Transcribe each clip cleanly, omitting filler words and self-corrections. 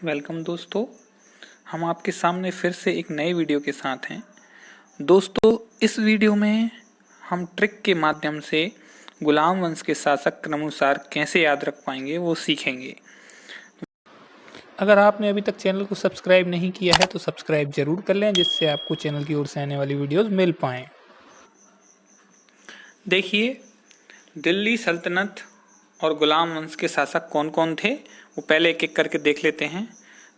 Welcome दोस्तों। हम आपके सामने फिर से एक नए वीडियो के साथ हैं। दोस्तों, इस वीडियो में हम ट्रिक के माध्यम से गुलाम वंश के शासक क्रमानुसार कैसे याद रख पाएंगे वो सीखेंगे। अगर आपने अभी तक चैनल को सब्सक्राइब नहीं किया है तो सब्सक्राइब जरूर कर लें, जिससे आपको चैनल की ओर से आने वाली वीडियोस मिल पाएँ। देखिए, दिल्ली सल्तनत और गुलाम वंश के शासक कौन कौन थे वो पहले एक एक करके देख लेते हैं।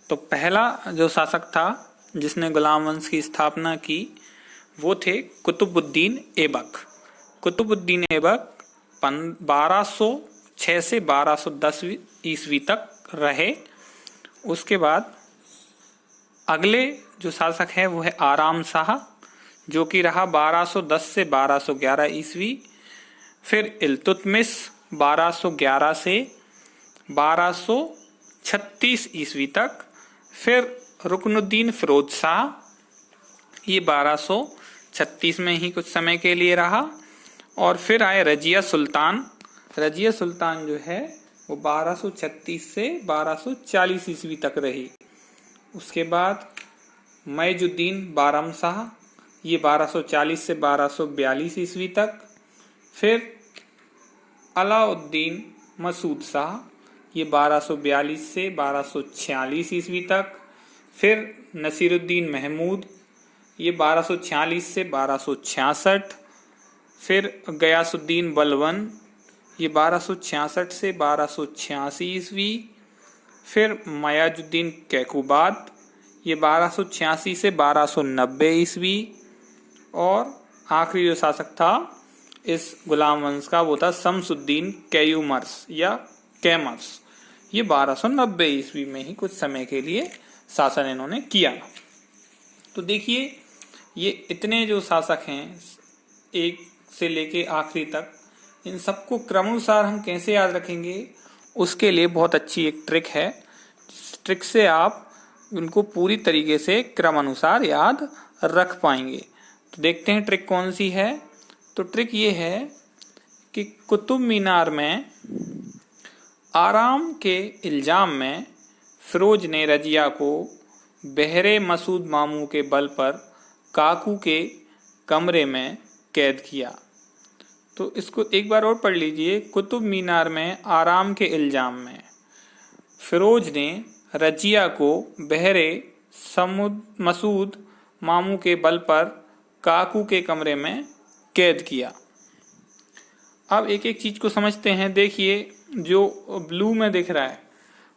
तो पहला जो शासक था जिसने गुलाम वंश की स्थापना की वो थे कुतुबुद्दीन ऐबक। कुतुबुद्दीन ऐबक 1206 से 1210 ईस्वी तक रहे। उसके बाद अगले जो शासक है वो है आराम शाह, जो कि रहा 1210 से 1211 ईस्वी। फिर इल्तुतमिश 1211 से 1236 ईस्वी तक। फिर रुकनुद्दीन फिरोज शाह, ये 1236 में ही कुछ समय के लिए रहा। और फिर आए रजिया सुल्तान। रजिया सुल्तान जो है वो 1236 से 1240 ईस्वी तक रही। उसके बाद मयजुद्दीन बारम शाह, ये 1240 से 1242 ईस्वी तक। फिर अलाउद्दीन मसूद शाह, ये 1242 से 1246 ईस्वी तक। फिर नसीरुद्दीन महमूद, ये 1246 से 1266। फिर गयासुद्दीन बलवन, ये 1266 से 1286 ईस्वी। फिर मयाजुद्दीन कैकुबाद, ये 1286 से 1290 ईस्वी। और आखिरी जो शासक था इस गुलाम वंश का वो था शमसुद्दीन कैयूमर्स या कैमर्स, ये 1290 ईस्वी में ही कुछ समय के लिए शासन इन्होंने किया। तो देखिए, ये इतने जो शासक हैं एक से लेके आखिरी तक, इन सबको क्रमानुसार हम कैसे याद रखेंगे उसके लिए बहुत अच्छी एक ट्रिक है। ट्रिक से आप उनको पूरी तरीके से क्रमानुसार याद रख पाएंगे। तो देखते हैं ट्रिक कौन सी है। तो ट्रिक ये है कि कुतुब मीनार में आराम के इल्जाम में फिरोज ने रजिया को बहरे मसूद मामू के बल पर काकू के कमरे में कैद किया। तो इसको एक बार और पढ़ लीजिए। कुतुब मीनार में आराम के इल्जाम में फिरोज ने रजिया को बहरे मसूद मामू के बल पर काकू के कमरे में कैद किया। अब एक एक चीज को समझते हैं। देखिए, जो ब्लू में दिख रहा है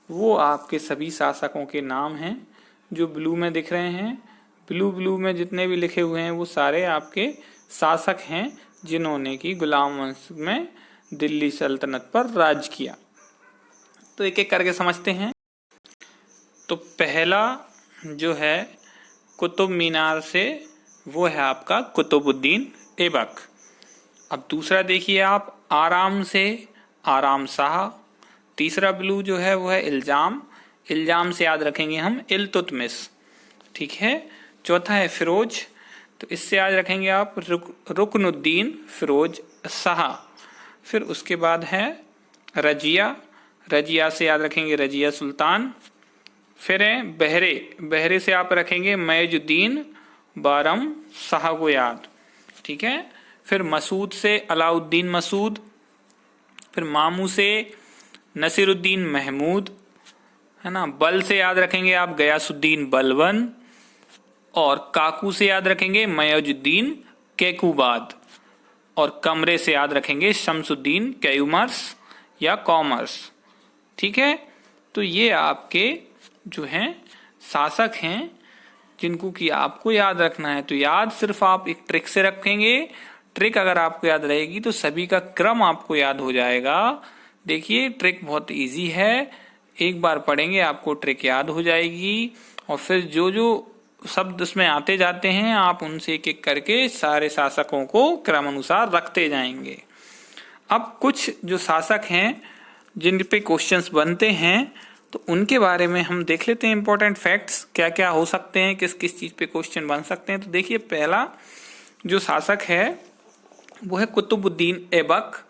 वो आपके सभी शासकों के नाम हैं जो ब्लू में दिख रहे हैं। ब्लू में जितने भी लिखे हुए हैं वो सारे आपके शासक हैं जिन्होंने की गुलाम वंश में दिल्ली सल्तनत पर राज किया। तो एक एक करके समझते हैं। तो पहला जो है कुतुब मीनार से वो है आपका कुतुबुद्दीन ऐबक। अब दूसरा देखिए आप, आराम से आराम शाह। तीसरा ब्लू जो है वो है इल्जाम। इल्जाम से याद रखेंगे हम इल्तुतमिश, ठीक है। चौथा है फिरोज, तो इससे याद रखेंगे आप रुकनुद्दीन फिरोज शाह। फिर उसके बाद है रजिया। रजिया से याद रखेंगे रजिया सुल्तान। फिर है बहरे से आप रखेंगे मयजुद्दीन बारम शाह को याद, ठीक है। फिर मसूद से अलाउद्दीन मसूद। फिर मामू से नसीरुद्दीन महमूद, है ना। बल से याद रखेंगे आप गयासुद्दीन बलवन। और काकू से याद रखेंगे मयजुद्दीन कैकुबाद। और कमरे से याद रखेंगे शमसुद्दीन कैयूमर्स या कॉमर्स, ठीक है। तो ये आपके जो हैं शासक हैं जिनको कि आपको याद रखना है। तो याद सिर्फ आप एक ट्रिक से रखेंगे। ट्रिक अगर आपको याद रहेगी तो सभी का क्रम आपको याद हो जाएगा। देखिए, ट्रिक बहुत इजी है। एक बार पढ़ेंगे आपको ट्रिक याद हो जाएगी। और फिर जो जो शब्द उसमें आते जाते हैं आप उनसे एक एक करके सारे शासकों को क्रमानुसार रखते जाएंगे। अब कुछ जो शासक हैं जिन पे क्वेश्चंस बनते हैं तो उनके बारे में हम देख लेते हैं। इंपॉर्टेंट फैक्ट्स क्या क्या हो सकते हैं, किस किस चीज पे क्वेश्चन बन सकते हैं। तो देखिए, पहला जो शासक है वो है कुतुबुद्दीन ऐबक।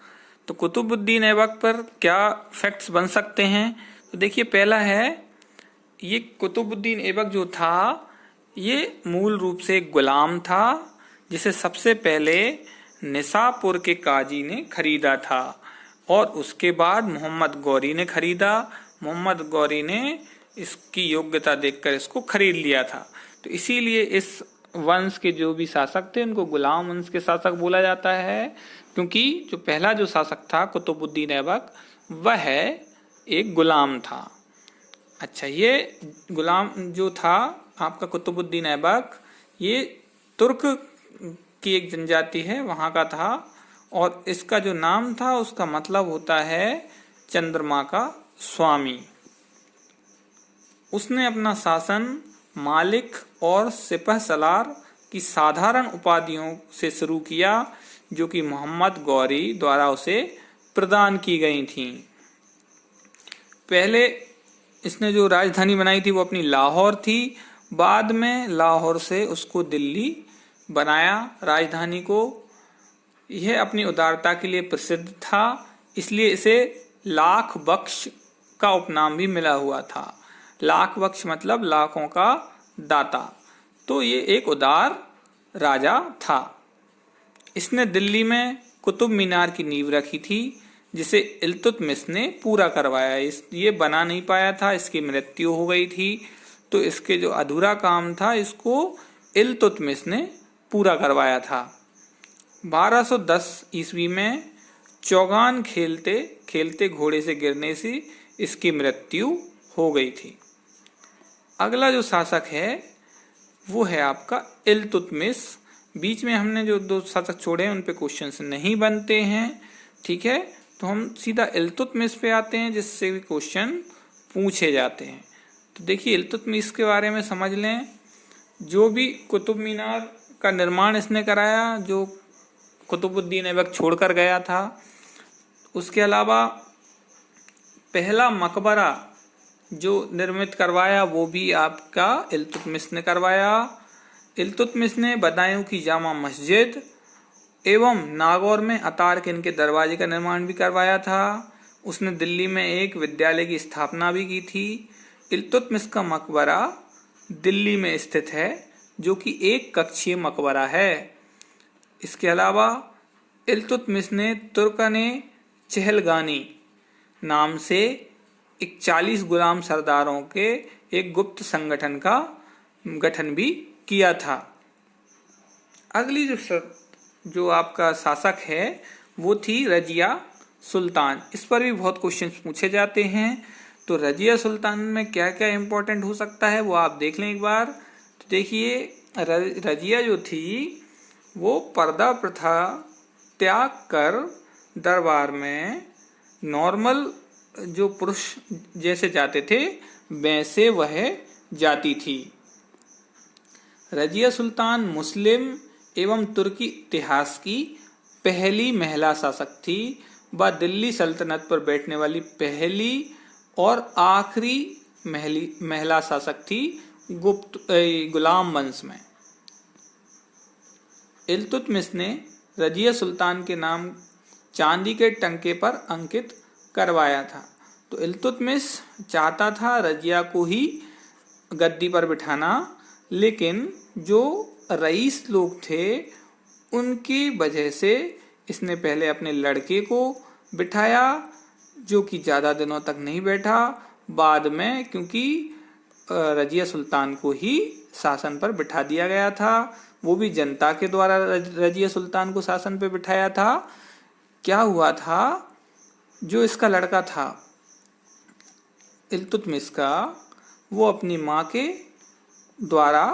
तो कुतुबुद्दीन ऐबक पर क्या फैक्ट्स बन सकते हैं। तो देखिए, पहला है ये कुतुबुद्दीन ऐबक जो था ये मूल रूप से एक गुलाम था, जिसे सबसे पहले निसापुर के काजी ने खरीदा था और उसके बाद मोहम्मद गौरी ने खरीदा। मोहम्मद गौरी ने इसकी योग्यता देखकर इसको खरीद लिया था। तो इसीलिए इस वंश के जो भी शासक थे उनको गुलाम वंश के शासक बोला जाता है, क्योंकि जो पहला जो शासक था कुतुबुद्दीन ऐबक वह एक गुलाम था। अच्छा, ये गुलाम जो था आपका कुतुबुद्दीन ऐबक, ये तुर्क की एक जनजाति है वहाँ का था और इसका जो नाम था उसका मतलब होता है चंद्रमा का स्वामी। उसने अपना शासन मालिक और सिपह सलार की साधारण उपाधियों से शुरू किया, जो कि मोहम्मद गौरी द्वारा उसे प्रदान की गई थीं। पहले इसने जो राजधानी बनाई थी वो अपनी लाहौर थी, बाद में लाहौर से उसको दिल्ली बनाया राजधानी को। यह अपनी उदारता के लिए प्रसिद्ध था, इसलिए इसे लाख बख्श का उपनाम भी मिला हुआ था। लाख बख्श मतलब लाखों का दाता। तो ये एक उदार राजा था। इसने दिल्ली में कुतुब मीनार की नींव रखी थी, जिसे इल्तुतमिश ने पूरा करवाया। ये बना नहीं पाया था, इसकी मृत्यु हो गई थी, तो इसके जो अधूरा काम था इसको इल्तुतमिश ने पूरा करवाया था। 1210 ईस्वी में चौगान खेलते खेलते घोड़े से गिरने से इसकी मृत्यु हो गई थी। अगला जो शासक है वो है आपका इल्तुतमिश। बीच में हमने जो दो शासक छोड़े हैं उन पे क्वेश्चंस नहीं बनते हैं, ठीक है। तो हम सीधा इल्तुतमिश पे आते हैं, जिससे भी क्वेश्चन पूछे जाते हैं। तो देखिए इल्तुतमिश के बारे में समझ लें। जो भी कुतुब मीनार का निर्माण इसने कराया, जो कुतुबुद्दीन ऐबक छोड़कर गया था, उसके अलावा पहला मकबरा जो निर्मित करवाया वो भी आपका इल्तुतमिश ने करवाया। इल्तुतमिश ने बदायूं की जामा मस्जिद एवं नागौर में अतारकिन के दरवाजे का निर्माण भी करवाया था। उसने दिल्ली में एक विद्यालय की स्थापना भी की थी। इल्तुतमिश का मकबरा दिल्ली में स्थित है, जो कि एक कक्षीय मकबरा है। इसके अलावा इल्तुतमिश ने तुर्कने चहलगानी नाम से 41 गुलाम सरदारों के एक गुप्त संगठन का गठन भी किया था। अगली जो आपका शासक है वो थी रजिया सुल्तान। इस पर भी बहुत क्वेश्चंस पूछे जाते हैं। तो रजिया सुल्तान में क्या क्या इंपॉर्टेंट हो सकता है वो आप देख लें एक बार। तो देखिए रजिया जो थी वो पर्दा प्रथा त्याग कर दरबार में नॉर्मल जो पुरुष जैसे जाते थे वैसे वह जाती थी। रजिया सुल्तान मुस्लिम एवं तुर्की इतिहास की पहली महिला शासक थी। वह दिल्ली सल्तनत पर बैठने वाली पहली और आखिरी महिला शासक थी गुलाम वंश में। इल्तुतमिश ने रजिया सुल्तान के नाम चांदी के टंके पर अंकित करवाया था। तो इल्तुतमिश चाहता था रजिया को ही गद्दी पर बिठाना, लेकिन जो रईस लोग थे उनकी वजह से इसने पहले अपने लड़के को बिठाया, जो कि ज्यादा दिनों तक नहीं बैठा। बाद में क्योंकि रजिया सुल्तान को ही शासन पर बिठा दिया गया था, वो भी जनता के द्वारा रजिया सुल्तान को शासन पर बिठाया था। क्या हुआ था, जो इसका लड़का था इल्तुतमिश का, वो अपनी माँ के द्वारा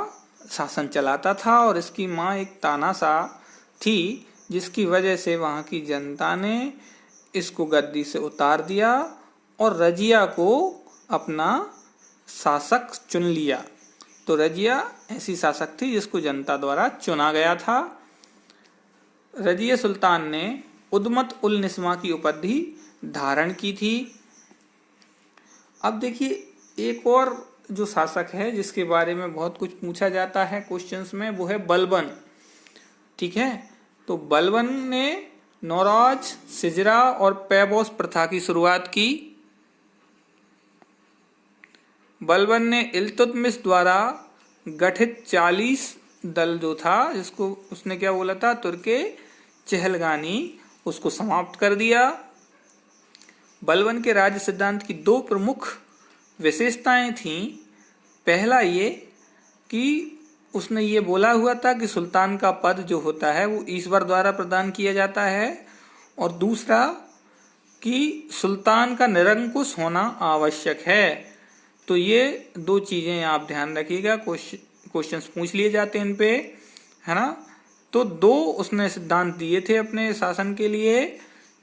शासन चलाता था और इसकी माँ एक तानाशाह थी, जिसकी वजह से वहाँ की जनता ने इसको गद्दी से उतार दिया और रजिया को अपना शासक चुन लिया। तो रजिया ऐसी शासक थी जिसको जनता द्वारा चुना गया था। रजिया सुल्तान ने उद्मत उल निस्मा की उपाधि धारण की थी। अब देखिए एक और जो शासक है जिसके बारे में बहुत कुछ पूछा जाता है क्वेश्चंस में, वो है बलबन। ठीक है, तो बलबन ने नौरोज, सिजरा और पैबोस प्रथा की शुरुआत की। बलबन ने इल्तुतमिश द्वारा गठित 40 दल जो था, जिसको उसने क्या बोला था, तुर्के चहलगानी, उसको समाप्त कर दिया। बलबन के राज्य सिद्धांत की दो प्रमुख विशेषताएं थीं। पहला ये कि उसने ये बोला हुआ था कि सुल्तान का पद जो होता है वो ईश्वर द्वारा प्रदान किया जाता है, और दूसरा कि सुल्तान का निरंकुश होना आवश्यक है। तो ये दो चीजें आप ध्यान रखिएगा, क्वेश्चंस पूछ लिए जाते हैं इन पे, है ना। तो दो उसने सिद्धांत दिए थे अपने शासन के लिए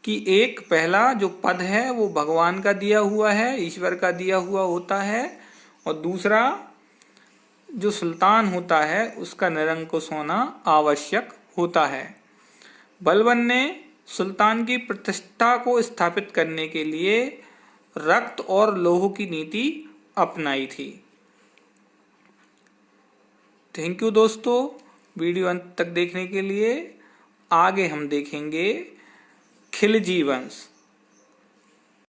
कि एक पहला जो पद है वो भगवान का दिया हुआ है, ईश्वर का दिया हुआ होता है, और दूसरा जो सुल्तान होता है उसका निरंकुश होना आवश्यक होता है। बलबन ने सुल्तान की प्रतिष्ठा को स्थापित करने के लिए रक्त और लौह की नीति अपनाई थी। थैंक यू दोस्तों, वीडियो अंत तक देखने के लिए। आगे हम देखेंगे खिलजी वंश।